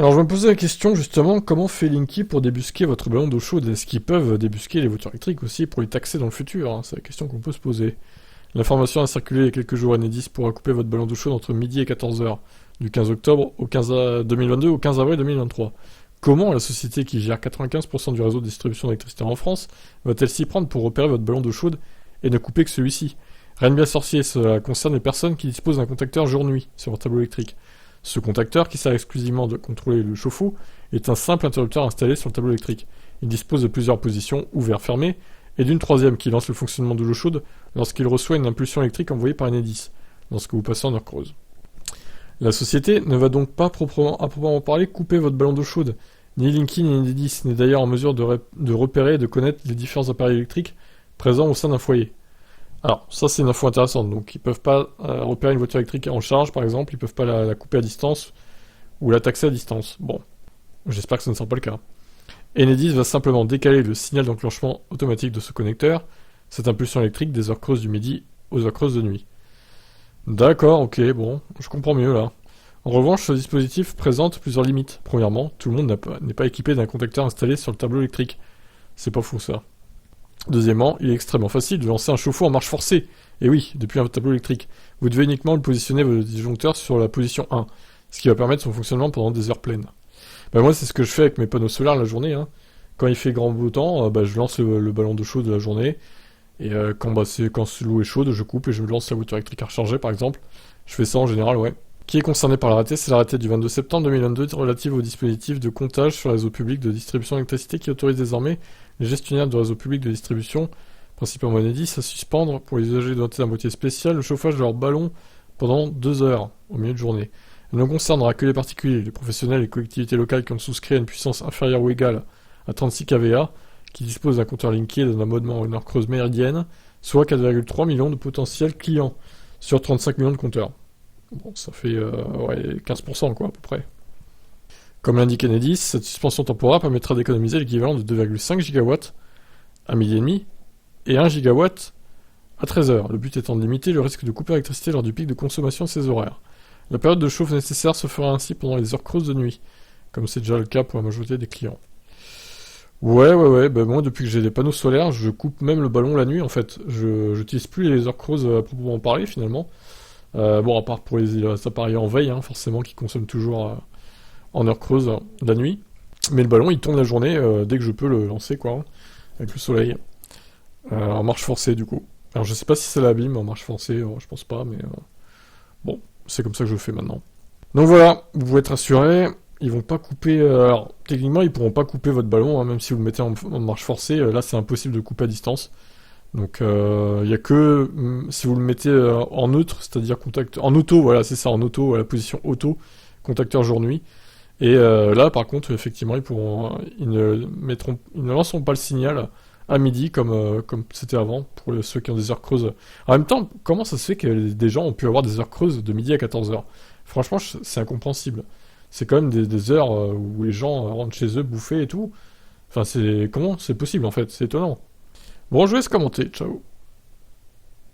Alors je me posais la question justement, comment fait Linky pour débusquer votre ballon d'eau chaude? Est-ce qu'ils peuvent débusquer les voitures électriques aussi pour les taxer dans le futur, hein? C'est la question qu'on peut se poser. L'information a circulé il y a quelques jours. Enedis pourra couper votre ballon d'eau chaude entre midi et 14 heures, du 15 octobre au 2022 au 15 avril 2023. Comment la société qui gère 95% du réseau de distribution d'électricité en France va-t-elle s'y prendre pour repérer votre ballon d'eau chaude et ne couper que celui-ci? Rien de bien sorcier, cela concerne les personnes qui disposent d'un contacteur jour-nuit sur leur tableau électrique. Ce contacteur, qui sert exclusivement de contrôler le chauffe-eau, est un simple interrupteur installé sur le tableau électrique. Il dispose de plusieurs positions, ouvert-fermé, et d'une troisième qui lance le fonctionnement de l'eau chaude lorsqu'il reçoit une impulsion électrique envoyée par Enedis, lorsque vous passez en heure creuse. La société ne va donc pas à proprement parler couper votre ballon d'eau chaude. Ni Linky ni Enedis n'est d'ailleurs en mesure de repérer et de connaître les différents appareils électriques présents au sein d'un foyer. Alors, ça c'est une info intéressante, donc ils peuvent pas repérer une voiture électrique en charge par exemple, ils peuvent pas la couper à distance, ou la taxer à distance. Bon, j'espère que ce ne sera pas le cas. Enedis va simplement décaler le signal d'enclenchement automatique de ce connecteur, cette impulsion électrique des heures creuses du midi aux heures creuses de nuit. D'accord, ok, bon, je comprends mieux là. En revanche, ce dispositif présente plusieurs limites. Premièrement, tout le monde n'est pas équipé d'un contacteur installé sur le tableau électrique. C'est pas fou ça. Deuxièmement, il est extrêmement facile de lancer un chauffe-eau en marche forcée. Et oui, depuis un tableau électrique. Vous devez uniquement le positionner votre disjoncteur sur la position 1, ce qui va permettre son fonctionnement pendant des heures pleines. Moi, c'est ce que je fais avec mes panneaux solaires la journée, hein. Quand il fait grand beau temps, je lance le ballon d'eau chaude de la journée. Et quand l'eau est chaude, je coupe et je lance la voiture électrique à recharger, par exemple. Je fais ça en général, ouais. Qui est concerné par l'arrêté? C'est l'arrêté du 22 septembre 2022 relatif au dispositif de comptage sur le réseau public de distribution d'électricité qui autorise désormais les gestionnaires du réseau public de distribution, principalement Enedis, à suspendre pour les usagers dotés d'un boîtier spécial le chauffage de leur ballon pendant 2 heures au milieu de journée. Elle ne concernera que les particuliers, les professionnels et les collectivités locales qui ont souscrit à une puissance inférieure ou égale à 36 kVA, qui disposent d'un compteur Linky et d'un abonnement à une heure creuse méridienne, soit 4,3 millions de potentiels clients sur 35 millions de compteurs. Bon, ça fait 15% quoi, à peu près. Comme l'indique Enedis, cette suspension temporaire permettra d'économiser l'équivalent de 2,5 gigawatts à midi et demi et 1 gigawatt à 13 heures. Le but étant de limiter le risque de coupure d'électricité lors du pic de consommation de ces horaires. La période de chauffe nécessaire se fera ainsi pendant les heures creuses de nuit, comme c'est déjà le cas pour la majorité des clients. Ouais, moi depuis que j'ai des panneaux solaires, je coupe même le ballon la nuit en fait. Je n'utilise plus les heures creuses à proprement parler finalement. À part pour les appareils en veille, hein, forcément, qui consomment toujours en heure creuse la nuit. Mais le ballon, il tourne la journée dès que je peux le lancer, quoi, hein, avec le soleil. En marche forcée, du coup. Alors, je sais pas si ça l'abîme en marche forcée, je pense pas, mais bon, c'est comme ça que je le fais maintenant. Donc voilà, vous pouvez être rassurés, ils vont pas couper... alors, techniquement, ils pourront pas couper votre ballon, hein, même si vous le mettez en marche forcée, là, c'est impossible de couper à distance. Donc il y a que si vous le mettez en neutre, c'est-à-dire en auto, voilà, c'est ça, en auto, à la position auto, contacteur jour-nuit. Et là, par contre, effectivement, ils ne lanceront pas le signal à midi comme c'était avant pour ceux qui ont des heures creuses. En même temps, comment ça se fait que des gens ont pu avoir des heures creuses de midi à 14 heures? Franchement, c'est incompréhensible. C'est quand même des heures où les gens rentrent chez eux bouffer et tout. Enfin, comment c'est possible en fait? C'est étonnant. Bon, je vous laisse commenter. Ciao.